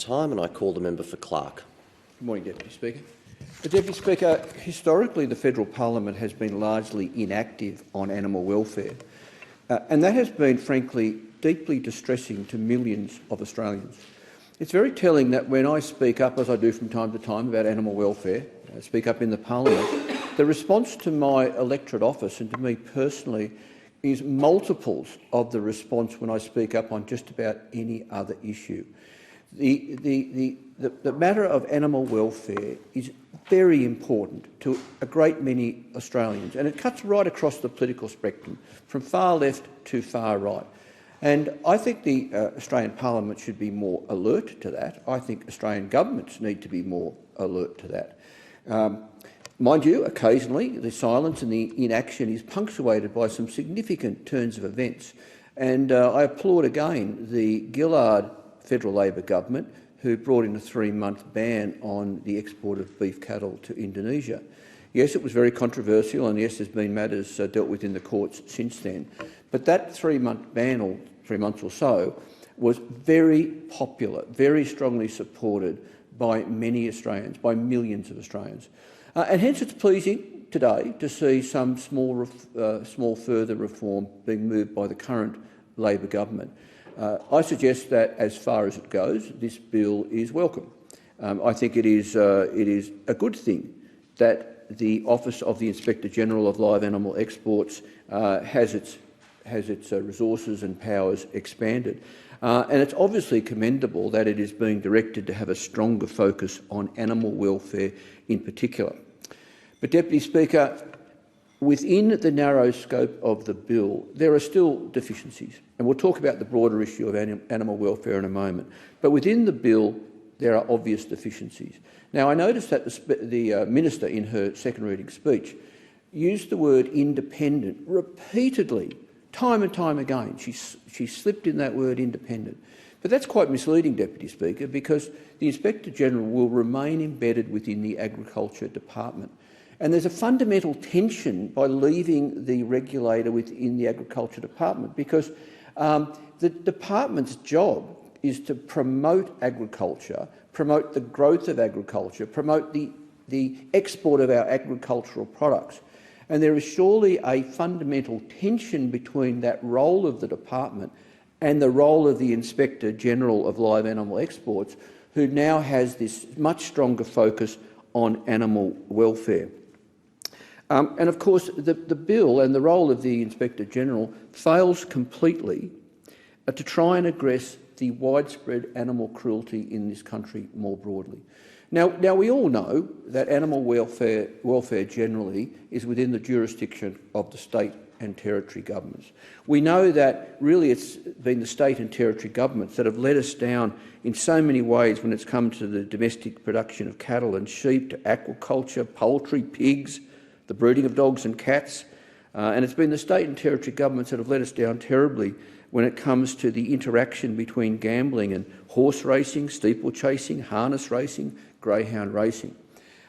time, and I call the member for Clark. Good morning, Deputy Speaker. Deputy Speaker, historically the federal parliament has been largely inactive on animal welfare, and that has been, frankly, deeply distressing to millions of Australians. It's very telling that when I speak up, as I do from time to time, about animal welfare, speak up in the parliament, the response to my electorate office and to me personally is multiples of the response when I speak up on just about any other issue. The matter of animal welfare is very important to a great many Australians, and it cuts right across the political spectrum, from far left to far right. And I think the Australian Parliament should be more alert to that. I think Australian governments need to be more alert to that. Mind you, occasionally the silence and the inaction is punctuated by some significant turns of events. And I applaud again the Gillard Federal Labor government, who brought in a 3-month ban on the export of beef cattle to Indonesia. Yes, it was very controversial, and yes, there's been matters dealt with in the courts since then. But that 3-month ban, or 3 months or so, was very popular, very strongly supported by many Australians, by millions of Australians. And hence it's pleasing today to see some small further reform being moved by the current Labor government. I suggest that, as far as it goes, this bill is welcome. I think it is a good thing that the Office of the Inspector General of Live Animal Exports has its resources and powers expanded. And it's obviously commendable that it is being directed to have a stronger focus on animal welfare in particular. But, Deputy Speaker, within the narrow scope of the bill, there are still deficiencies, and we'll talk about the broader issue of animal welfare in a moment. But within the bill, there are obvious deficiencies. Now, I noticed that the Minister, in her second reading speech, used the word independent repeatedly, time and time again. She slipped in that word independent. But that's quite misleading, Deputy Speaker, because the Inspector General will remain embedded within the Agriculture Department. And there's a fundamental tension by leaving the regulator within the Agriculture Department, because the department's job is to promote agriculture, promote the growth of agriculture, promote the export of our agricultural products. And there is surely a fundamental tension between that role of the department and the role of the Inspector General of Live Animal Exports, who now has this much stronger focus on animal welfare. And of course, the bill and the role of the Inspector General fails completely to try and address the widespread animal cruelty in this country more broadly. Now we all know that animal welfare generally is within the jurisdiction of the state and territory governments. We know that really it's been the state and territory governments that have let us down in so many ways when it's come to the domestic production of cattle and sheep, to aquaculture, poultry, pigs, the breeding of dogs and cats. And it's been the state and territory governments that have let us down terribly when it comes to the interaction between gambling and horse racing, steeplechasing, harness racing, greyhound racing.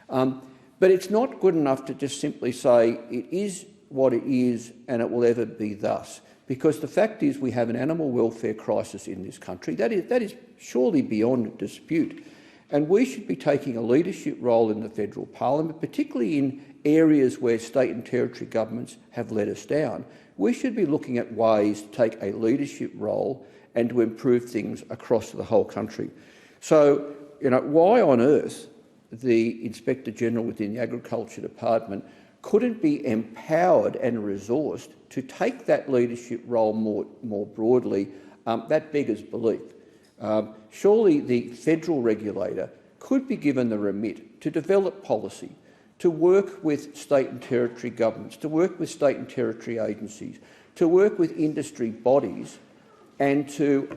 But it's not good enough to just simply say it is what it is and it will ever be thus, because the fact is we have an animal welfare crisis in this country. That is surely beyond dispute. And we should be taking a leadership role in the federal parliament, particularly in areas where state and territory governments have let us down. We should be looking at ways to take a leadership role and to improve things across the whole country. So, why on earth the Inspector General within the Agriculture Department couldn't be empowered and resourced to take that leadership role more broadly, that beggars belief. Surely the federal regulator could be given the remit to develop policy, to work with state and territory governments, to work with state and territory agencies, to work with industry bodies and to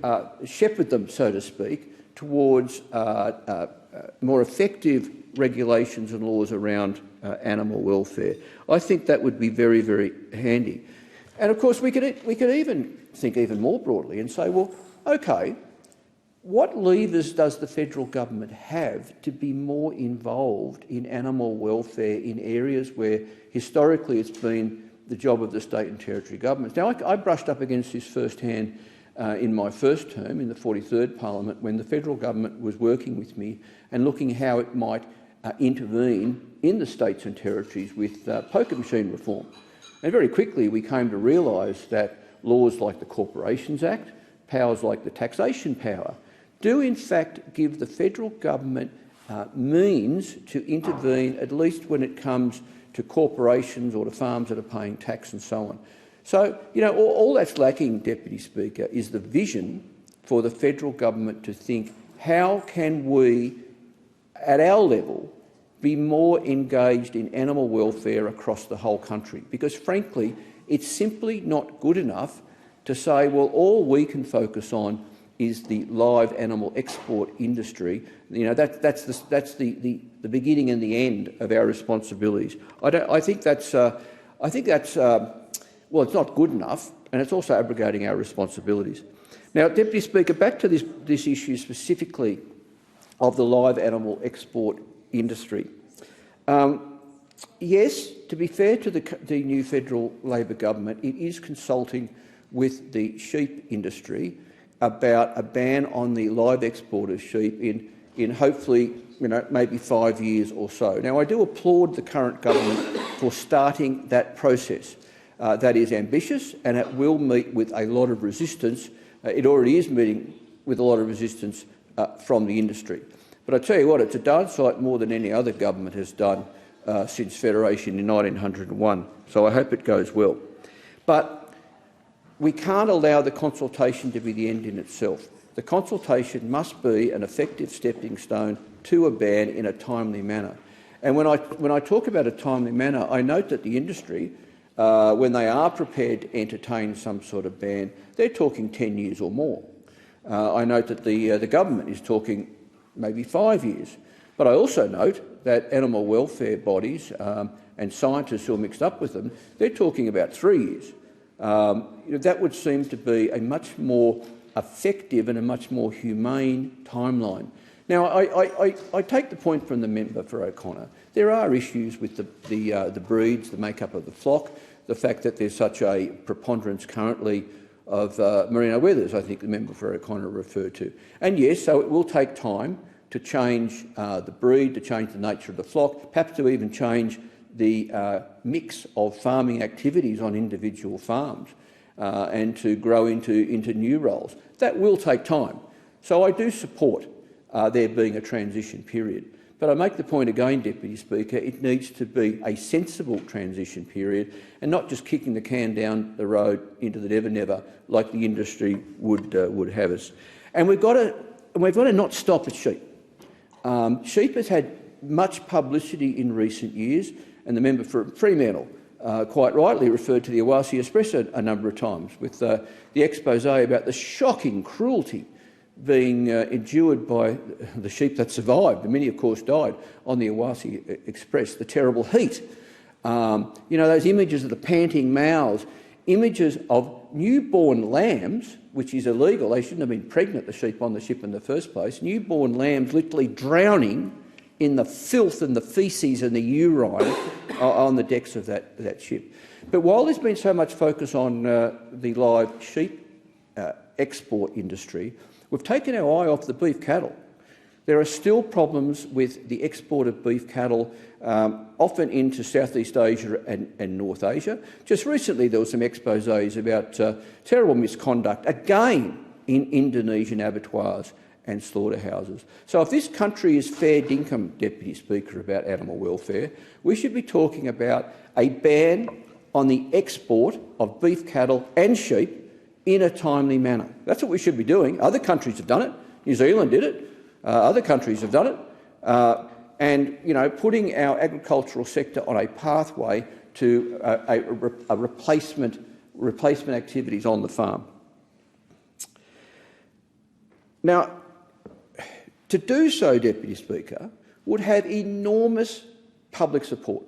shepherd them, so to speak, towards more effective regulations and laws around animal welfare. I think that would be very, very handy. And of course we could even think even more broadly and say, well, okay, what levers does the federal government have to be more involved in animal welfare in areas where historically it's been the job of the state and territory governments? Now, I brushed up against this firsthand in my first term in the 43rd Parliament, when the federal government was working with me and looking how it might intervene in the states and territories with poker machine reform. And very quickly we came to realise that laws like the Corporations Act, powers like the taxation power, do in fact give the federal government means to intervene, at least when it comes to corporations or to farms that are paying tax and so on. So, all that's lacking, Deputy Speaker, is the vision for the federal government to think, how can we, at our level, be more engaged in animal welfare across the whole country? Because, frankly, it's simply not good enough to say, well, all we can focus on is the live animal export industry. That's the beginning and the end of our responsibilities. I think that's well, it's not good enough, and it's also abrogating our responsibilities. Now, Deputy Speaker, back to this issue specifically of the live animal export industry. Yes, to be fair to the new federal Labor government, it is consulting with the sheep industry about a ban on the live export of sheep in hopefully maybe 5 years or so. Now, I do applaud the current government for starting that process. That is ambitious, and it will meet with a lot of resistance. It already is meeting with a lot of resistance from the industry. But I tell you what, it's a darn sight more than any other government has done since Federation in 1901, so I hope it goes well. But we can't allow the consultation to be the end in itself. The consultation must be an effective stepping stone to a ban in a timely manner. And when I talk about a timely manner, I note that the industry, when they are prepared to entertain some sort of ban, they're talking 10 years or more. I note that the government is talking maybe 5 years. But I also note that animal welfare bodies and scientists who are mixed up with them, they're talking about 3 years. That would seem to be a much more effective and a much more humane timeline. Now, I take the point from the member for O'Connor. There are issues with the breeds, the makeup of the flock, the fact that there's such a preponderance currently of merino wethers, I think the member for O'Connor referred to. And yes, so it will take time to change the breed, to change the nature of the flock, perhaps to even change the mix of farming activities on individual farms and to grow into new roles. That will take time. So I do support there being a transition period. But I make the point again, Deputy Speaker, it needs to be a sensible transition period and not just kicking the can down the road into the never-never like the industry would have us. And we've got to not stop at sheep. Sheep has had much publicity in recent years, and the member for Fremantle quite rightly referred to the Awasi Express a number of times with the expose about the shocking cruelty being endured by the sheep that survived, and many of course died, on the Awasi Express, the terrible heat. Those images of the panting mouths, images of newborn lambs, which is illegal. They shouldn't have been pregnant, the sheep on the ship in the first place. Newborn lambs literally drowning in the filth and the faeces and the urine on the decks of that ship. But while there's been so much focus on the live sheep export industry, we've taken our eye off the beef cattle. There are still problems with the export of beef cattle, often into Southeast Asia and North Asia. Just recently there were some exposés about terrible misconduct, again in Indonesian abattoirs and slaughterhouses. So if this country is fair dinkum, Deputy Speaker, about animal welfare, we should be talking about a ban on the export of beef cattle and sheep in a timely manner. That's what we should be doing. Other countries have done it. New Zealand did it. Other countries have done it. And putting our agricultural sector on a pathway to a replacement activities on the farm. Now, to do so, Deputy Speaker, would have enormous public support.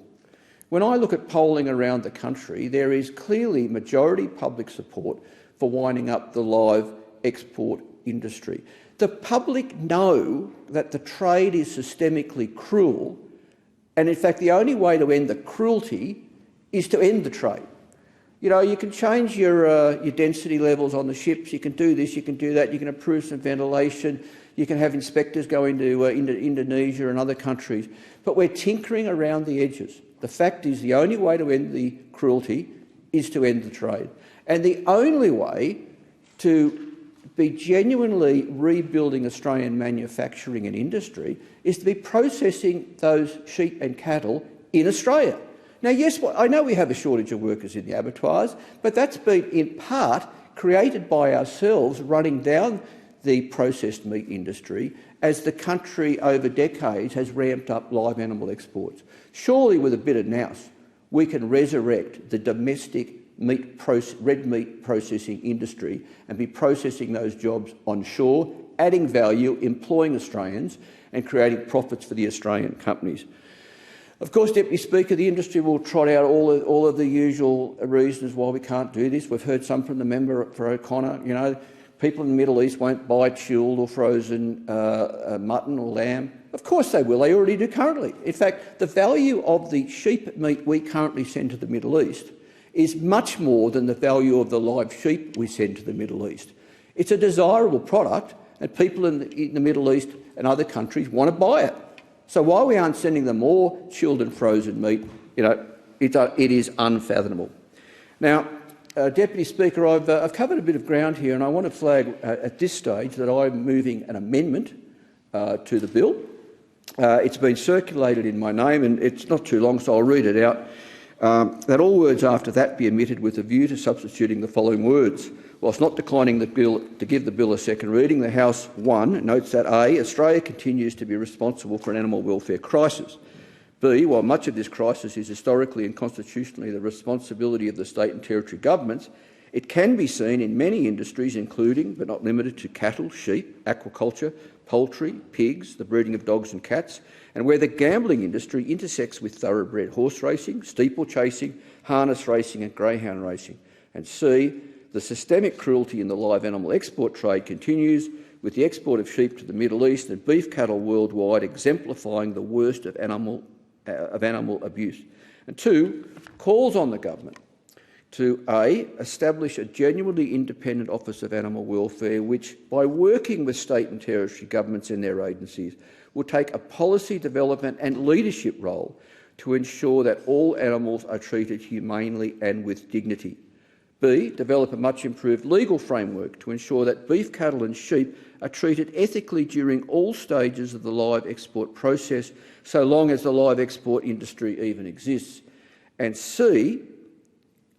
When I look at polling around the country, there is clearly majority public support for winding up the live export industry. The public know that the trade is systemically cruel, and in fact the only way to end the cruelty is to end the trade. You know, you can change your density levels on the ships, you can do this, you can do that, you can improve some ventilation, you can have inspectors go into Indonesia and other countries, but we're tinkering around the edges. The fact is the only way to end the cruelty is to end the trade. And the only way to be genuinely rebuilding Australian manufacturing and industry is to be processing those sheep and cattle in Australia. Now, yes, I know we have a shortage of workers in the abattoirs, but that's been in part created by ourselves running down the processed meat industry as the country over decades has ramped up live animal exports. Surely with a bit of nous, we can resurrect the domestic red meat processing industry and be processing those jobs on shore, adding value, employing Australians and creating profits for the Australian companies. Of course, Deputy Speaker, the industry will trot out all of the usual reasons why we can't do this. We've heard some from the member for O'Connor. You know, people in the Middle East won't buy chilled or frozen mutton or lamb. Of course they will. They already do currently. In fact, the value of the sheep meat we currently send to the Middle East is much more than the value of the live sheep we send to the Middle East. It's a desirable product, and people in the Middle East and other countries want to buy it. So why we aren't sending them more chilled and frozen meat, you know, it is unfathomable. Now, Deputy Speaker, I've covered a bit of ground here, and I want to flag at this stage that I'm moving an amendment to the bill. It's been circulated in my name, and it's not too long, so I'll read it out. That all words after that be omitted with a view to substituting the following words. Whilst not declining the bill to give the bill a second reading, the House 1 notes that A, Australia continues to be responsible for an animal welfare crisis. B, while much of this crisis is historically and constitutionally the responsibility of the state and territory governments, it can be seen in many industries, including but not limited to cattle, sheep, aquaculture, poultry, pigs, the breeding of dogs and cats, and where the gambling industry intersects with thoroughbred horse racing, steeplechasing, harness racing and greyhound racing. And C, the systemic cruelty in the live animal export trade continues, with the export of sheep to the Middle East and beef cattle worldwide exemplifying the worst of animal abuse. And 2, calls on the government to A, establish a genuinely independent Office of Animal Welfare which, by working with state and territory governments and their agencies, will take a policy development and leadership role to ensure that all animals are treated humanely and with dignity. B, develop a much improved legal framework to ensure that beef cattle and sheep are treated ethically during all stages of the live export process, so long as the live export industry even exists. And C,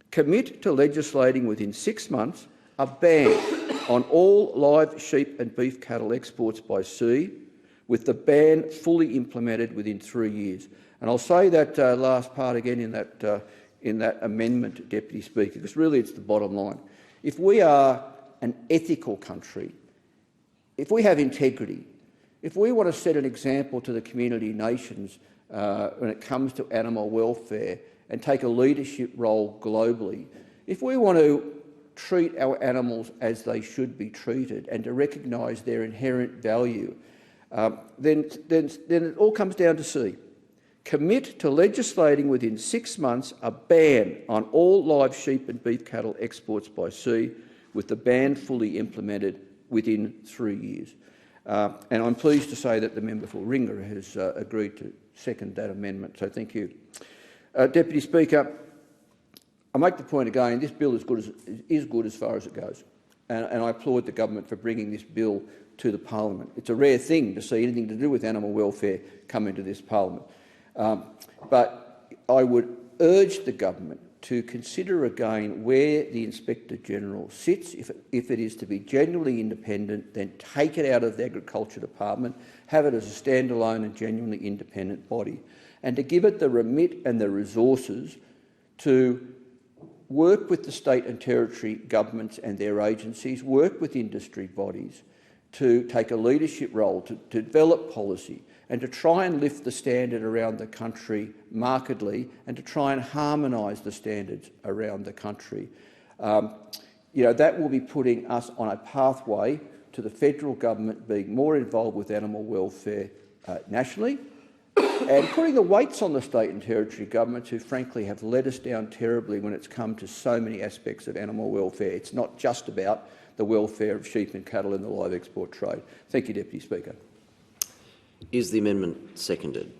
commit to legislating within 6 months a ban on all live sheep and beef cattle exports by sea, with the ban fully implemented within 3 years. And I'll say that last part again in that amendment, Deputy Speaker, because really it's the bottom line. If we are an ethical country, if we have integrity, if we want to set an example to the community nations when it comes to animal welfare and take a leadership role globally, if we want to treat our animals as they should be treated and to recognise their inherent value, then it all comes down to C. Commit to legislating within 6 months a ban on all live sheep and beef cattle exports by sea, with the ban fully implemented within 3 years. And I'm pleased to say that the member for Ringa has agreed to second that amendment, so thank you. Deputy Speaker, I make the point again, this bill is good as far as it goes, and I applaud the government for bringing this bill to the parliament. It's a rare thing to see anything to do with animal welfare come into this parliament. But I would urge the government to consider again where the Inspector-General sits. If it is to be genuinely independent, then take it out of the Agriculture Department, have it as a standalone and genuinely independent body, and to give it the remit and the resources to work with the state and territory governments and their agencies, work with industry bodies, to take a leadership role, to develop policy, and to try and lift the standard around the country markedly, and to try and harmonise the standards around the country. That will be putting us on a pathway to the federal government being more involved with animal welfare nationally, and putting the weights on the state and territory governments who frankly have let us down terribly when it's come to so many aspects of animal welfare. It's not just about the welfare of sheep and cattle in the live export trade. Thank you, Deputy Speaker. Is the amendment seconded?